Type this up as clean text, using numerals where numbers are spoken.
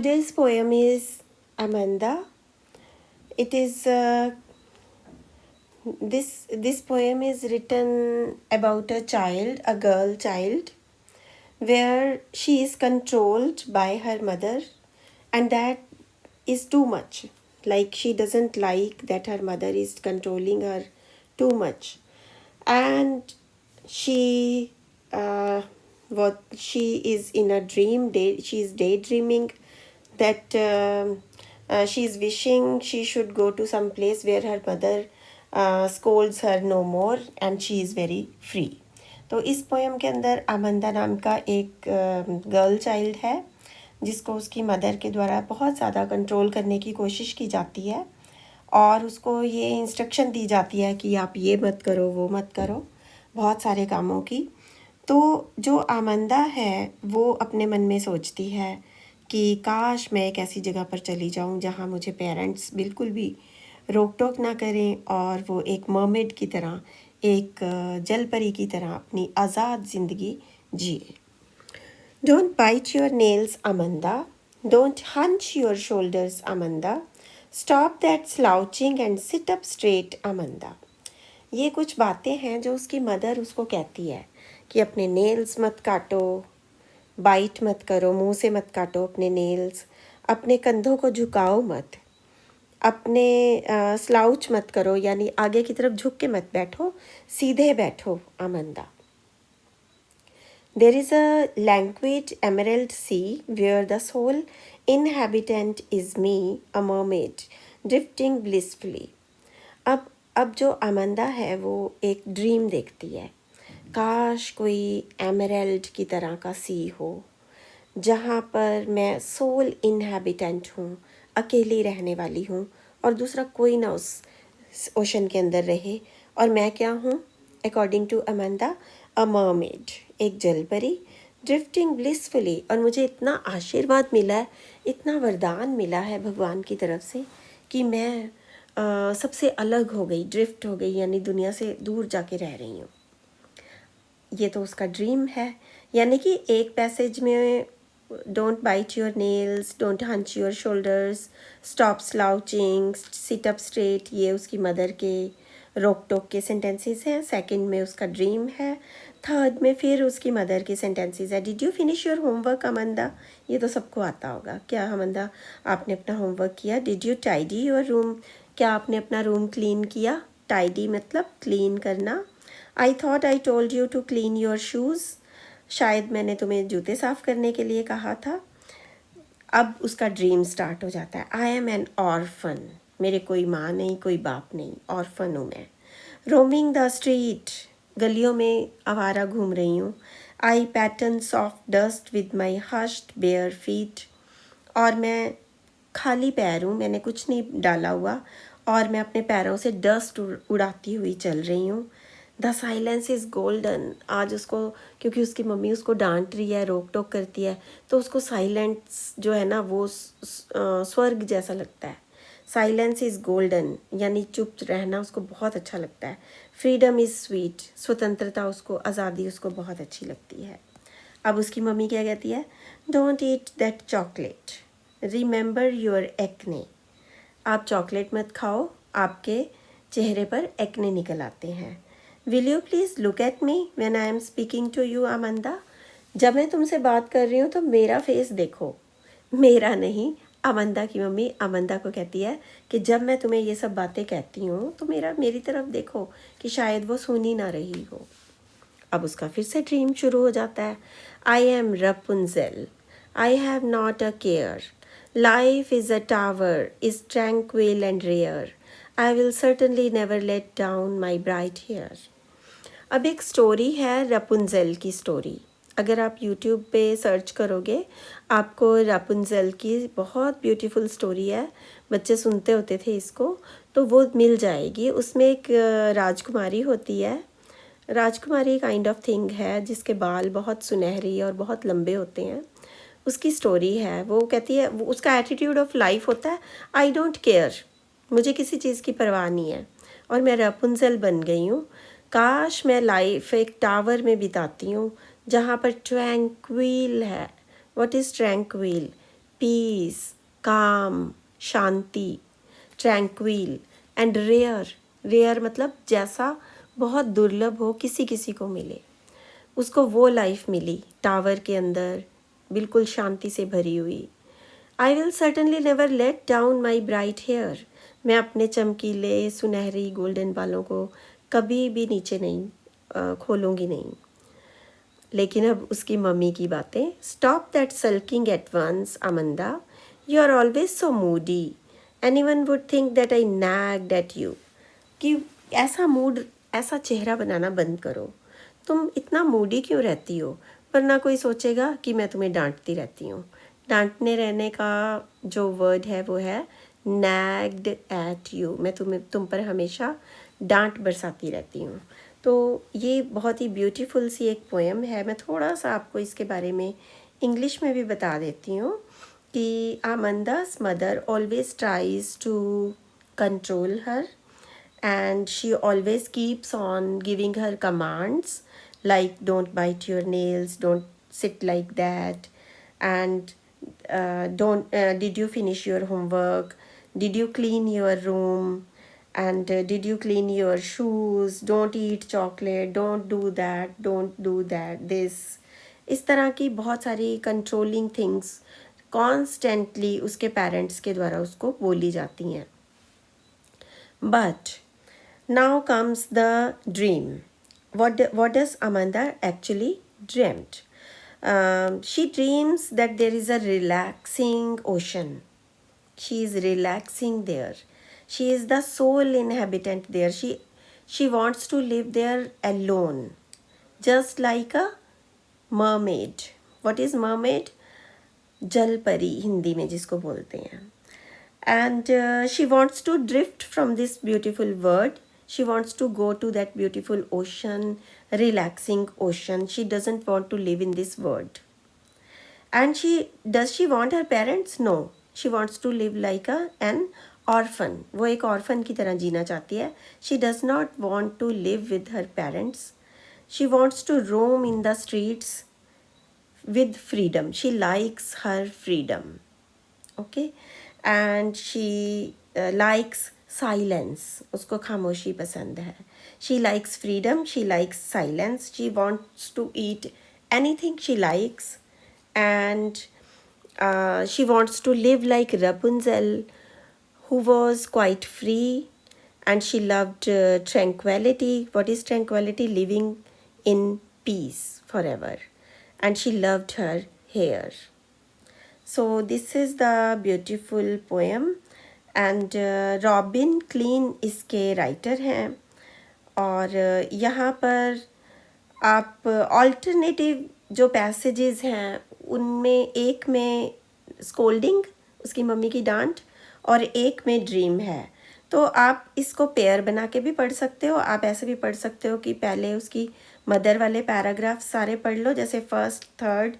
Today's poem is Amanda. It is this poem is written about a child, a girl child, where she is controlled by her mother, and that is too much. Like she doesn't like that her mother is controlling her too much, and she what she is in a dream. She is daydreaming that she is wishing she should go to some place where her mother scolds her no more and she is very free. तो इस poem के अंदर अमंदा नाम का एक girl child है जिसको उसकी मदर के द्वारा बहुत ज़्यादा कंट्रोल करने की कोशिश की जाती है और उसको ये इंस्ट्रक्शन दी जाती है कि आप ये मत करो वो मत करो, बहुत सारे कामों की। तो जो आमंदा है वो अपने मन में सोचती है कि काश मैं एक ऐसी जगह पर चली जाऊं जहां मुझे पेरेंट्स बिल्कुल भी रोक टोक ना करें और वो एक मर्मेड की तरह, एक जल परी की तरह अपनी आज़ाद ज़िंदगी जिए। Don't bite your nails Amanda, don't hunch your shoulders Amanda, stop that slouching and sit up straight Amanda. ये कुछ बातें हैं जो उसकी मदर उसको कहती है कि अपने नेल्स मत काटो, बाइट मत करो, मुंह से मत काटो अपने नेल्स, अपने कंधों को झुकाओ मत, अपने स्लाउच मत करो यानी आगे की तरफ झुक के मत बैठो, सीधे बैठो अमंदा। There is a languid emerald sea where the sole inhabitant is me, a mermaid, drifting blissfully. अब जो अमंदा है वो एक ड्रीम देखती है, काश कोई एमरल्ड की तरह का सी हो जहाँ पर मैं सोल इनहैबिटेंट हूँ, अकेली रहने वाली हूँ और दूसरा कोई ना उस ओशन के अंदर रहे और मैं क्या हूँ, according to Amanda, a mermaid, एक जलपरी, ड्रिफ्टिंग ब्लिसफुली। और मुझे इतना आशीर्वाद मिला है, इतना वरदान मिला है भगवान की तरफ से कि मैं सबसे अलग हो गई, ड्रिफ्ट हो गई यानी दुनिया से दूर जाके रह रही हूँ। ये तो उसका ड्रीम है। यानी कि एक पैसेज में don't bite your nails, don't hunch your shoulders, stop slouching, sit up straight, ये उसकी मदर के रोक टोक के सेंटेंसेस हैं। सेकंड में उसका ड्रीम है। थर्ड में फिर उसकी मदर के सेंटेंसेस है। Did you finish your homework Amanda? ये तो सबको आता होगा। क्या अमंदा आपने अपना होमवर्क किया? Did you tidy your room? क्या आपने अपना रूम क्लीन किया? टाइडी मतलब क्लीन करना। I thought I told you to clean your shoes, शायद मैंने तुम्हें जूते साफ़ करने के लिए कहा था। अब उसका ड्रीम स्टार्ट हो जाता है। आई एम एन ऑर्फन, मेरे कोई माँ नहीं, कोई बाप नहीं, ऑर्फन हूँ मैं। रोमिंग द स्ट्रीट, गलियों में आवारा घूम रही हूँ। I pattern soft dust with my hushed bare feet, और मैं खाली पैर हूँ, मैंने कुछ नहीं डाला हुआ और मैं अपने पैरों से डस्ट उड़ाती हुई चल रही हूँ। द साइलेंस इज़ गोल्डन, आज उसको, क्योंकि उसकी मम्मी उसको डांट रही है, रोक टोक करती है, तो उसको साइलेंस जो है ना वो स्वर्ग जैसा लगता है। साइलेंस इज़ गोल्डन यानी चुप रहना उसको बहुत अच्छा लगता है। फ्रीडम इज़ स्वीट, स्वतंत्रता उसको, आज़ादी उसको बहुत अच्छी लगती है। अब उसकी मम्मी क्या कहती है? Don't eat that chocolate, remember your acne, आप चॉकलेट मत खाओ, आपके चेहरे पर एक्ने निकल आते हैं। Will you please look at me when I am speaking to you Amanda, जब मैं तुमसे बात कर रही हूँ तो मेरा फेस देखो, मेरा नहीं। अमंदा की मम्मी अमंदा को कहती है कि जब मैं तुम्हें ये सब बातें कहती हूँ तो मेरी तरफ देखो, कि शायद वो सुन ही ना रही हो। अब उसका फिर से ड्रीम शुरू हो जाता है। I am Rapunzel, I have not a care, life is a tower, is tranquil and rare, I will certainly never let down my bright hair. अब एक स्टोरी है रपुंजेल की स्टोरी। अगर आप यूट्यूब पे सर्च करोगे आपको रपुंजेल की बहुत ब्यूटीफुल स्टोरी है, बच्चे सुनते होते थे इसको, तो वो मिल जाएगी। उसमें एक राजकुमारी होती है, राजकुमारी काइंड ऑफ थिंग है जिसके बाल बहुत सुनहरी और बहुत लंबे होते हैं। उसकी स्टोरी है, वो कहती है, वो उसका एटीट्यूड ऑफ लाइफ होता है आई डोंट केयर, मुझे किसी चीज़ की परवाह नहीं है और मैं रपुंजेल बन गई हूँ। काश मैं लाइफ एक टावर में बिताती हूँ जहाँ पर ट्रैंक्विल है। What is tranquil? पीस, काम, शांति, ट्रैंक्विल एंड रेयर। रेयर मतलब जैसा बहुत दुर्लभ हो, किसी किसी को मिले, उसको वो लाइफ मिली टावर के अंदर, बिल्कुल शांति से भरी हुई। I will certainly never let down my bright hair. मैं अपने चमकीले सुनहरी गोल्डन बालों को कभी भी नीचे नहीं खोलूँगी नहीं। लेकिन अब उसकी मम्मी की बातें। Stop that sulking at once Amanda, you are always so moody, anyone would think that I nagged at you. कि ऐसा मूड, ऐसा चेहरा बनाना बंद करो, तुम इतना मूडी क्यों रहती हो, वरना कोई सोचेगा कि मैं तुम्हें डांटती रहती हूँ। डांटने रहने का जो वर्ड है वो है नैग्ड एट यू। मैं तुम पर हमेशा डांट बरसाती रहती हूँ। तो ये बहुत ही ब्यूटीफुल सी एक पोएम है। मैं थोड़ा सा आपको इसके बारे में इंग्लिश में भी बता देती हूँ कि Amanda's mother always tries to control her, and she always keeps on giving her commands like don't bite your nails, don't sit like that, and don't did you finish your homework, did you clean your room, and did you clean your shoes, don't eat chocolate, don't do that, don't do that, this। इस तरह की बहुत सारी controlling things constantly उसके parents के द्वारा उसको बोली जाती हैं। But now comes the dream. What does Amanda actually dreamt? She dreams that there is a relaxing ocean. She is relaxing there. She is the sole inhabitant there. She wants to live there alone, just like a mermaid. What is mermaid? जल परी हिंदी में जिसको बोलते हैं। And she wants to drift from this beautiful world. She wants to go to that beautiful ocean, relaxing ocean. She doesn't want to live in this world. And does she want her parents? No. She wants to live like an orphan. वो एक orphan की तरह जीना चाहती है। She does not want to live with her parents. She wants to roam in the streets with freedom. She likes her freedom. Okay. And she likes silence. उसको खामोशी पसंद है। She likes freedom, she likes silence, she wants to eat anything she likes, and she wants to live like Rapunzel, who was quite free, and she loved tranquility. What is tranquility? Living in peace forever. And she loved her hair. So this is the beautiful poem, and robin clean इसके writer हैं। और यहाँ पर आप alternative जो passages हैं उनमें एक में स्कोल्डिंग, उसकी मम्मी की डांट, और एक में ड्रीम है। तो आप इसको पेयर बना के भी पढ़ सकते हो। आप ऐसे भी पढ़ सकते हो कि पहले उसकी मदर वाले पैराग्राफ सारे पढ़ लो, जैसे फर्स्ट, थर्ड,